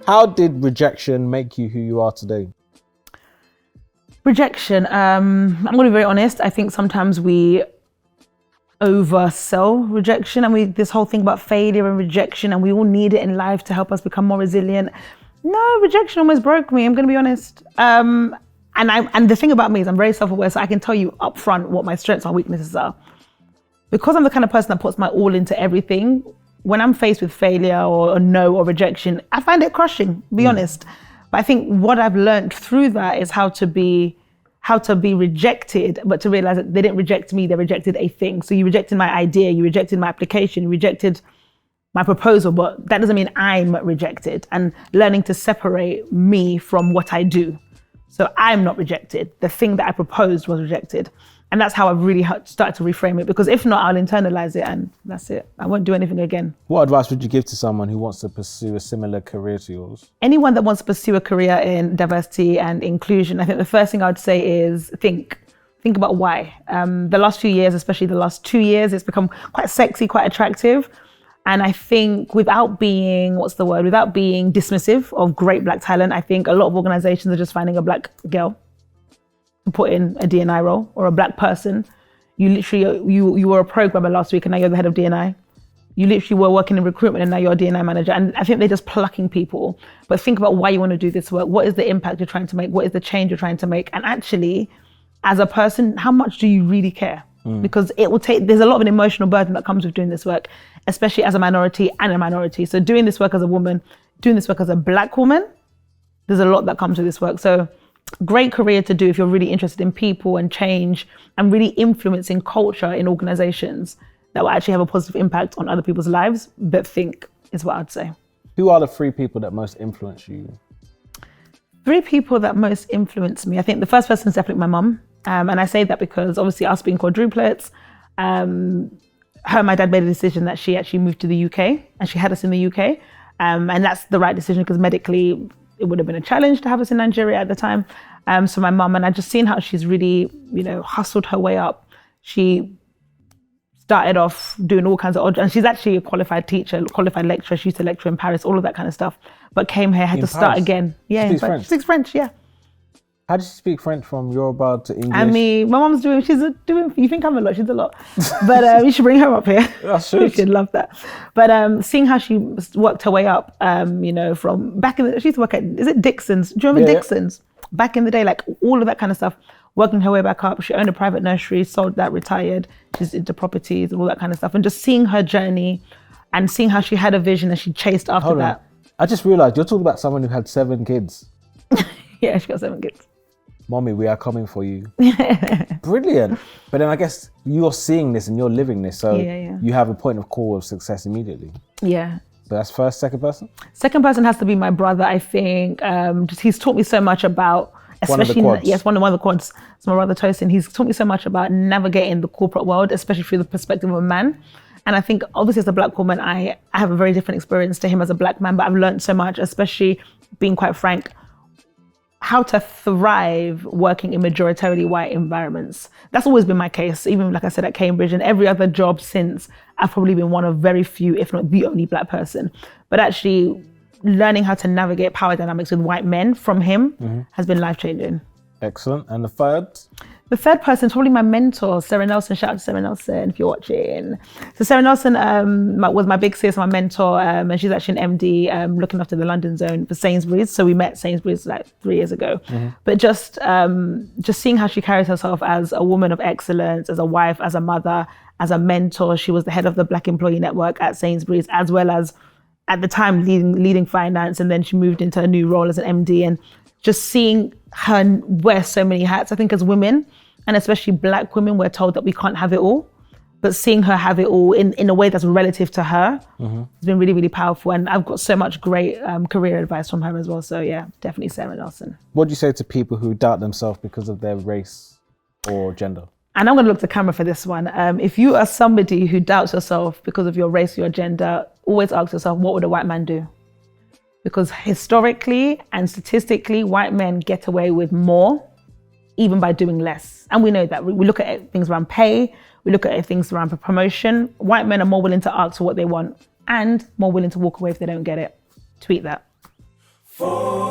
How did rejection make you who you are today? Rejection, I'm going to be very honest. I think sometimes we oversell rejection, and this whole thing about failure and rejection, and we all need it in life to help us become more resilient. No, rejection almost broke me. I'm going to be honest. And the thing about me is I'm very self-aware, so I can tell you upfront what my strengths and weaknesses are. Because I'm the kind of person that puts my all into everything, when I'm faced with failure or a no or rejection, I find it crushing, be honest. But I think what I've learned through that is how to be rejected, but to realize that they didn't reject me, they rejected a thing. So you rejected my idea, you rejected my application, you rejected my proposal, but that doesn't mean I'm rejected. And learning to separate me from what I do. So I'm not rejected. The thing that I proposed was rejected. And that's how I've really started to reframe it, because if not, I'll internalize it and that's it. I won't do anything again. What advice would you give to someone who wants to pursue a similar career to yours? Anyone that wants to pursue a career in diversity and inclusion, I think the first thing I would say is think about why. The last few years, especially the last 2 years, it's become quite sexy, quite attractive. And I think without being dismissive of great Black talent, I think a lot of organizations are just finding a Black girl to put in a D&I role, or a Black person. You literally, you were a programmer last week and now you're the head of D&I. You literally were working in recruitment and now you're a D&I manager. And I think they're just plucking people. But think about why you want to do this work. What is the impact you're trying to make? What is the change you're trying to make? And actually, as a person, how much do you really care? Because there's a lot of an emotional burden that comes with doing this work, especially as a minority and a minority. So doing this work as a woman, doing this work as a Black woman, there's a lot that comes with this work. So great career to do if you're really interested in people and change and really influencing culture in organizations that will actually have a positive impact on other people's lives. But think is what I'd say. Who are the 3 people that most influence you? 3 people that most influence me. I think the first person is definitely my mum. And I say that because obviously us being quadruplets, her and my dad made a decision that she actually moved to the UK and she had us in the UK. And that's the right decision because medically it would have been a challenge to have us in Nigeria at the time. So my mum, and I just seen how she's really, hustled her way up. She started off doing all kinds of odd, and she's actually a qualified teacher, qualified lecturer. She used to lecture in Paris, all of that kind of stuff, but came here, had to start again. Yeah, she speaks French, yeah. How does she speak French from Yoruba to English? I mean, my mom's doing, you think I'm a lot, she's a lot. But you should bring her up here. I should. She'd love that. But seeing how she worked her way up, from back in she used to work at, is it Dixon's? Do you remember Dixon's? Yeah. Back in the day, like all of that kind of stuff, working her way back up. She owned a private nursery, sold that, retired. She's into properties and all that kind of stuff. And just seeing her journey and seeing how she had a vision and she chased after that. I just realized you're talking about someone who had 7 kids. Yeah, she got 7 kids. Mommy, we are coming for you. Brilliant. But then I guess you're seeing this and you're living this. So you have a point of call of success immediately. Yeah. So that's first, second person? Second person has to be my brother, I think. He's taught me so much about, especially, one of the quads. It's my brother Tosin. He's taught me so much about navigating the corporate world, especially through the perspective of a man. And I think obviously as a Black woman, I have a very different experience to him as a Black man, but I've learned so much, especially being quite frank, how to thrive working in majoritarily white environments. That's always been my case, even like I said at Cambridge and every other job since. I've probably been one of very few, if not the only Black person. But actually learning how to navigate power dynamics with white men from him has been life-changing. Excellent. And the third? The third person is probably my mentor, Sarah Nelson. Shout out to Sarah Nelson if you're watching. So Sarah Nelson was my big sis, my mentor, and she's actually an MD looking after the London zone for Sainsbury's. So we met Sainsbury's like 3 years ago. But just seeing how she carries herself as a woman of excellence, as a wife, as a mother, as a mentor. She was the head of the Black Employee Network at Sainsbury's, as well as at the time leading finance. And then she moved into a new role as an MD, and just seeing her wear so many hats. I think as women, and especially Black women, we're told that we can't have it all. But seeing her have it all in a way that's relative to her has been really, really powerful. And I've got so much great career advice from her as well. So yeah, definitely Sarah Nelson. What do you say to people who doubt themselves because of their race or gender? And I'm going to look to camera for this one. If you are somebody who doubts yourself because of your race or your gender, always ask yourself, what would a white man do? Because historically and statistically, white men get away with more, even by doing less. And we know that. We look at things around pay, we look at things around promotion. White men are more willing to ask for what they want and more willing to walk away if they don't get it. Tweet that. For